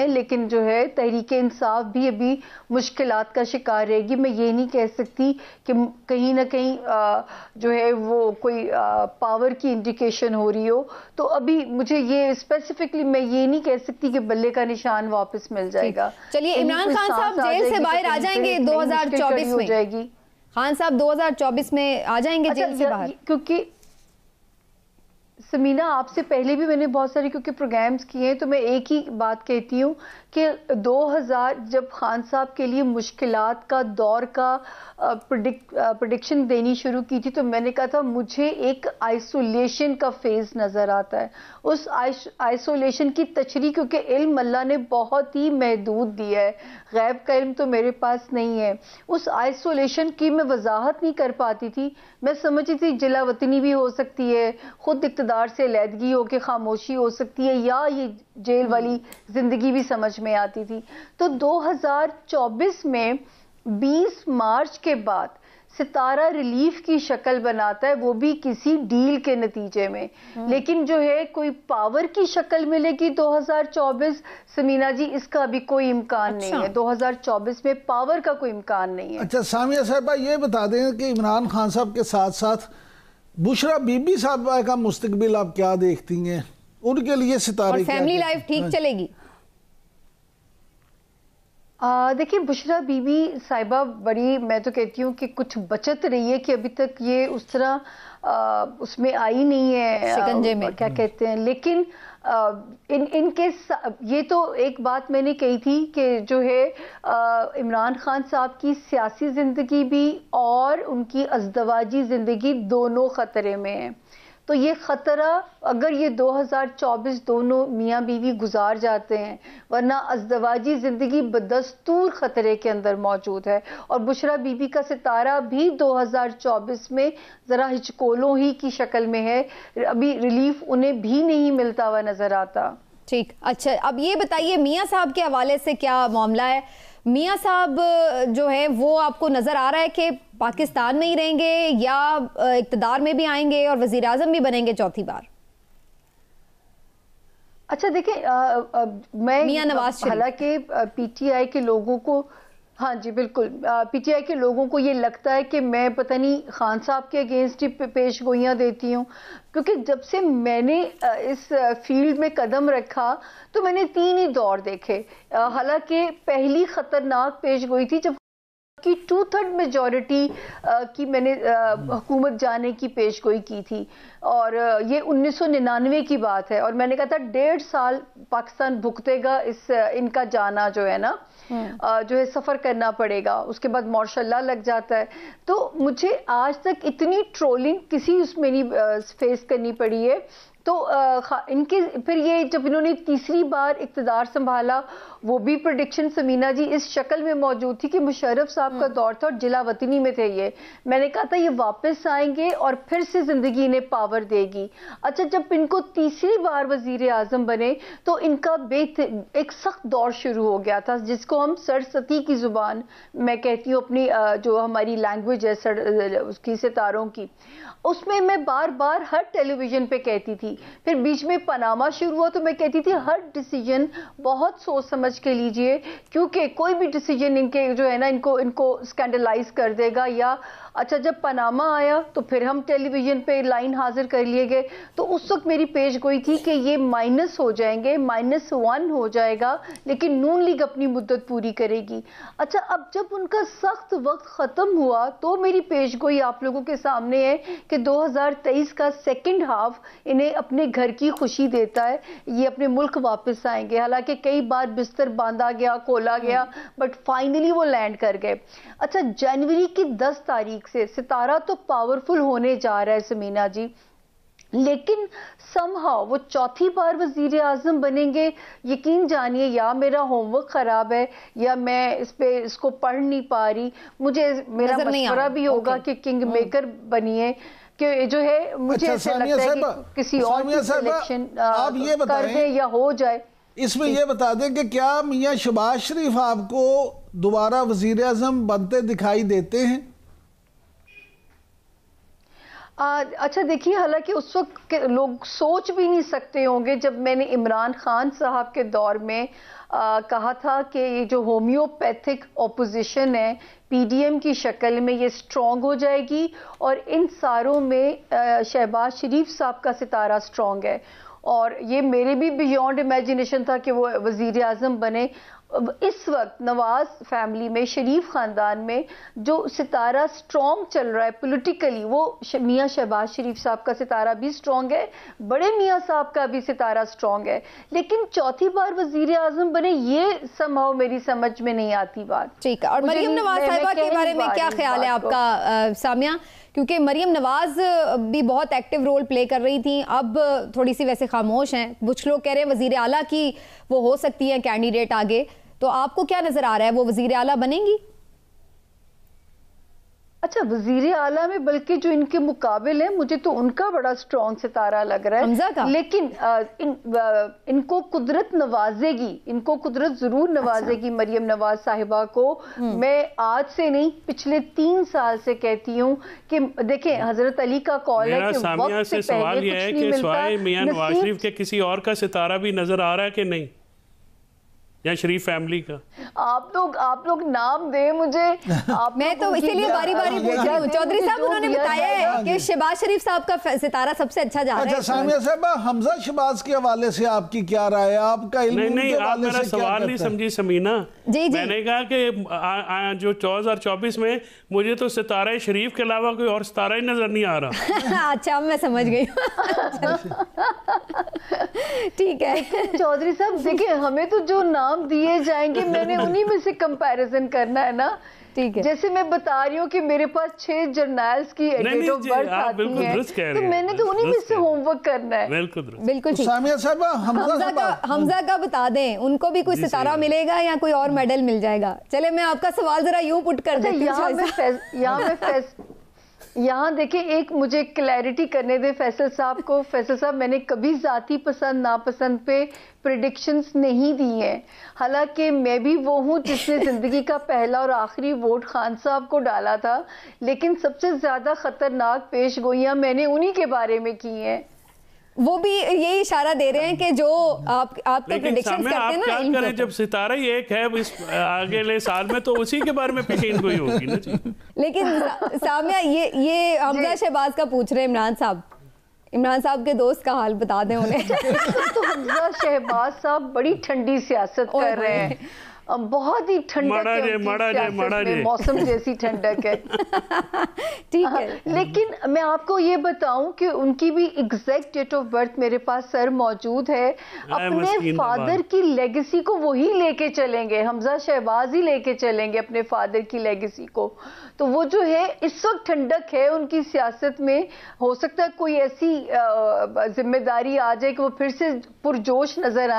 لیکن جو ہے تحریک انصاف بھی ابھی مشکلات کا شکار رہے گی. میں یہ نہیں کہہ سکتی کہ کہیں نہ کہیں جو ہے وہ کوئی پاور کی انڈیکیشن ہو رہی ہو. تو ابھی مجھے یہ اسپیسیفکلی میں یہ نہیں کہہ سکتی کہ بلے کا نشان واپس مل جائے گا. چلیے عمران خان صاحب جیل سے باہر آ جائیں گے 2024 میں؟ خان صاحب 2024 میں آ جائیں گے جیل سے باہر؟ کیونکہ سمینا آپ سے پہلے بھی میں نے بہت سارے کیونکہ پروگرامز کیے ہیں تو میں ایک ہی بات کہتی ہوں کہ 2000 جب خان صاحب کے لیے مشکلات کا دور کا پریڈکشن دینی شروع کی تھی تو میں نے کہا تھا مجھے ایک آئسولیشن کا فیز نظر آتا ہے. اس آئسولیشن کی تشریح کیونکہ علم اللہ نے بہت ہی محدود دیا ہے, غیب کا علم تو میرے پاس نہیں ہے. اس آئسولیشن کی میں وضاحت نہیں کر پاتی تھی. میں سمجھتی تھی جلا وطنی بھی ہو سکتی ہے, خود اقتدار سے علیحدگی ہو کے خاموشی ہو سکتی ہے, یا یہ جیل والی زندگی بھی سمجھ میں آتی تھی. تو 2024 میں 20 مارچ کے بعد ستارہ ریلیف کی شکل بناتا ہے, وہ بھی کسی ڈیل کے نتیجے میں. لیکن جو ہے کوئی پاور کی شکل ملے گی 2024 سمینا جی, اس کا ابھی کوئی امکان نہیں ہے. 2024 میں پاور کا کوئی امکان نہیں ہے. اچھا سامیہ صاحبہ یہ بتا دیں کہ عمران خان صاحب کے ساتھ ساتھ بشرا بی بی صاحبہ کا مستقبل آپ کیا دیکھتی ہیں؟ ان کے لیے ستارے اور فیملی لائف ٹھیک چلے گی؟ دیکھیں بشرا بی بی صاحبہ بڑی, میں تو کہتی ہوں کہ کچھ بچت رہی ہے کہ ابھی تک یہ اس طرح اس میں آئی نہیں ہے شکنجے میں, کیا کہتے ہیں. لیکن ان کے یہ تو ایک بات میں نے کہی تھی کہ جو ہے عمران خان صاحب کی سیاسی زندگی بھی اور ان کی ازدواجی زندگی دونوں خطرے میں ہیں. تو یہ خطرہ اگر یہ 2024 دونوں میاں بیوی گزار جاتے ہیں, ورنہ ازدواجی زندگی بدستور خطرے کے اندر موجود ہے. اور بشرا بی بی کا ستارہ بھی 2024 میں ذرا ہچکولوں ہی کی شکل میں ہے, ابھی ریلیف انہیں بھی نہیں ملتا ہوا نظر آتا. ٹھیک, اچھا اب یہ بتائیے میاں صاحب کے حوالے سے کیا معاملہ ہے؟ میاں صاحب جو ہے وہ آپ کو نظر آ رہا ہے کہ پاکستان میں ہی رہیں گے یا اقتدار میں بھی آئیں گے اور وزیر اعظم بھی بنیں گے چوتھی بار؟ اچھا دیکھیں میں میاں نواز شریف, حالانکہ پی ٹی آئی کے لوگوں کو, ہاں جی بالکل, پی ٹی آئی کے لوگوں کو یہ لگتا ہے کہ میں پتہ نہیں خان صاحب کے اگینسٹ پیش گوئیاں دیتی ہوں, کیونکہ جب سے میں نے اس فیلڈ میں قدم رکھا تو میں نے 3 ہی دور دیکھے. حالانکہ پہلی خطرناک پیش گوئی تھی جب کی 2/3 میجورٹی کی میں نے حکومت جانے کی پیش گوئی کی تھی, اور یہ 1999 کی بات ہے, اور میں نے کہا تھا 1.5 سال پاکستان بھگتے گا ان کا جانا جو ہے نا, جو ہے سفر کرنا پڑے گا, اس کے بعد ماشاء اللہ لگ جاتا ہے. تو مجھے آج تک اتنی ٹرولنگ کسی اس میں نہیں فیس کرنی پڑی ہے. تو ان کے پھر یہ جب انہوں نے تیسری بار اقتدار سنبھالا, وہ بھی پریڈکشن سمینا جی اس شکل میں موجود تھی کہ مشرف صاحب کا دور تھا اور جلا وطنی میں تھے یہ. میں نے کہا تھا یہ واپس آئیں گے اور پھر سے زندگی انہیں پاور دے گی. اچھا جب ان کو تیسری بار وزیر اعظم بنے تو ان کا ایک سخت دور شروع ہو گیا تھا, جس کو ہم سرستی کی زبان میں کہتی ہوں, اپنی جو ہماری لینگویج ہے اس کی ستاروں کی, اس میں بار بار ہر ٹیلی ویژن پہ کہتی تھی. پھر بیچ میں پاناما شروع ہوا تو میں کہتی تھی ہر ڈیسیجن بہت سوچ سمجھ کے لیجئے, کیونکہ کوئی بھی ڈیسیجن ان کے جو ہے نا ان کو اسکینڈلائز کر دے گا. یا اچھا جب پاناما آیا تو پھر ہم ٹیلی ویژن پہ لائن حاضر کر لیے گئے, تو اس وقت میری پیش گوئی تھی کہ یہ مائنس ہو جائیں گے, -1 ہو جائے گا, لیکن نون لیگ اپنی مدت پوری کرے گی. اچھا اب جب ان کا سخت وقت ختم ہوا تو میری پیش گوئی آپ لوگوں کے سامنے ہے کہ 2023 کا سیکنڈ ہاف انہیں اپنے گھر کی خوشی دیتا ہے, یہ اپنے ملک واپس آئیں گے. حالانکہ کئی بار بستر باندھا گیا, کھولا گیا, بٹ فائنلی وہ لینڈ کر گئے. اچھا جنوری کی 10 تاریخ سے ستارہ تو پاورفل ہونے جا رہا ہے سمینا جی, لیکن somehow وہ چوتھی بار وزیر اعظم بنیں گے. یقین جانیے یا میرا ہوم ورک خراب ہے یا میں اس کو پڑھ نہیں پا رہی. مجھے میرا مشورہ بھی ہوگا کہ کنگ میکر بنیے, کہ جو ہے مجھے ایسا لگتا ہے کہ کسی اور کی سلیکشن کر دیں یا ہو جائے. اس میں یہ بتا دیں کہ کیا میاں شہباز شریف آپ کو دوبارہ وزیر اعظم بنتے دکھائی دیتے ہیں؟ اچھا دیکھیے، حالانکہ اس وقت لوگ سوچ بھی نہیں سکتے ہوں گے جب میں نے عمران خان صاحب کے دور میں کہا تھا کہ یہ جو ہومیوپیتھک اپوزیشن ہے پی ڈی ایم کی شکل میں یہ سٹرونگ ہو جائے گی، اور ان ساروں میں شہباز شریف صاحب کا ستارہ سٹرونگ ہے، اور یہ میرے بھی بیونڈ امیجنیشن تھا کہ وہ وزیر اعظم بنے۔ اس وقت نواز فیملی میں، شریف خاندان میں جو ستارہ سٹرونگ چل رہا ہے پولیٹیکلی، وہ میاں شہباز شریف صاحب کا ستارہ بھی سٹرونگ ہے، بڑے میاں صاحب کا بھی ستارہ سٹرونگ ہے، لیکن چوتھی بار وزیر اعظم بنے یہ سمہاؤ میری سمجھ میں نہیں آتی بات۔ ٹھیک ہے، اور مریم نواز صاحبہ کے بارے میں کیا خیال ہے آپ کا سامیہ؟ کیونکہ مریم نواز بھی بہت ایکٹیو رول پلے کر رہی تھیں، اب تھوڑی سی ویسے خاموش ہیں، کچھ لوگ کہہ رہے ہیں وزیر اعلیٰ کی وہ ہو سکتی ہیں کینڈیڈیٹ آگے، تو آپ کو کیا نظر آ رہا ہے، وہ وزیر اعلیٰ بنیں گی؟ اچھا، وزیر اعلیٰ میں بلکہ جو ان کے مقابل ہیں مجھے تو ان کا بڑا سٹرونگ ستارہ لگ رہا ہے، حمزہ کا؟ لیکن ان کو قدرت نوازے گی، ان کو قدرت ضرور نوازے گی مریم نواز صاحبہ کو۔ میں آج سے نہیں، پچھلے 3 سال سے کہتی ہوں کہ دیکھیں حضرت علی کا قول ہے کہ وقت سے سوال یہ ہے کہ سوائے میاں نواز شریف کے کسی اور کا ستارہ بھی نظر آ رہا ہے کہ نہیں، یا شریف فیملی کا؟ آپ لوگ نام دیں مجھے، میں تو اسی لیے باری باری پوچھ رہی ہوں۔ چودھری صاحب انہوں نے بتایا ہے کہ شہباز شریف صاحب کا ستارہ سب سے اچھا جا رہا ہے۔ اچھا سامیہ صاحبہ، حمزہ شہباز کے حوالے سے آپ کی کیا رائے ہے؟ آپ کا علم نہیں، آپ میرا سوال نہیں سمجھی سمینہ۔ میں نے کہا کہ جو 2024 میں مجھے تو ستارہ شریف کے علاوہ کوئی اور ستارہ ہی نظر نہیں آ رہا۔ اچھا، میں سمجھ گئی ٹھیک ہے چودھری صاحب دیکھیں، ہمیں تو جو نام دیے جائیں گے میں نے انہی میں سے کمپیریزن کرنا ہے نا۔ ٹھیک ہے، جیسے میں بتا رہی ہوں کہ میرے پاس 6 جرنیلز کی ڈیٹ آف برتھ آتی ہیں، تو میں نے تو انہی میں سے ہوم ورک کرنا ہے۔ بالکل ٹھیک۔ سامیہ صاحبہ، حمزہ کا بتا دیں، ان کو بھی کوئی ستارہ ملے گا یا کوئی اور میڈل مل جائے گا؟ چلے میں آپ کا سوال ذرا یوں پٹ کر دیتی ہوں۔ یہاں دیکھیں، ایک مجھے کلیئرٹی کرنے دے فیصل صاحب کو۔ فیصل صاحب، میں نے کبھی ذاتی پسند ناپسند پہ پریڈکشنز نہیں دی ہیں، حالانکہ میں بھی وہ ہوں جس نے زندگی کا پہلا اور آخری ووٹ خان صاحب کو ڈالا تھا، لیکن سب سے زیادہ خطرناک پیش گوئیاں میں نے انہی کے بارے میں کی ہیں۔ وہ بھی یہی اشارہ دے رہے ہیں کہ جو آپ کا پریڈکشنز کرتے ہیں نا، کیا کریں جب ستارہ ہی ایک ہے اس اگلے سال میں، تو اسی کے بارے میں پیشین گوئی ہوگی نا جی۔ لیکن سامیہ یہ حمزہ شہباز کا پوچھ رہے ہیں عمران صاحب کے دوست کا حال بتا دیں انہیں۔ تو حمزہ شہباز صاحب بڑی ٹھنڈی سیاست کر رہے ہیں، بہت ہی ٹھنڈک ہے، موسم جیسی ٹھنڈک ہے۔ ٹھیک ہے، لیکن میں آپ کو یہ بتاؤں کہ ان کی بھی ایگزیکٹ ڈیٹ آف برتھ میرے پاس سر موجود ہے۔ اپنے فادر کی لیگیسی کو وہی لے کے چلیں گے، حمزہ شہباز ہی لے کے چلیں گے اپنے فادر کی لیگیسی کو۔ تو وہ جو ہے اس وقت ٹھنڈک ہے ان کی سیاست میں، ہو سکتا ہے کوئی ایسی ذمہ داری آ جائے کہ وہ پھر سے پرجوش نظر آئے۔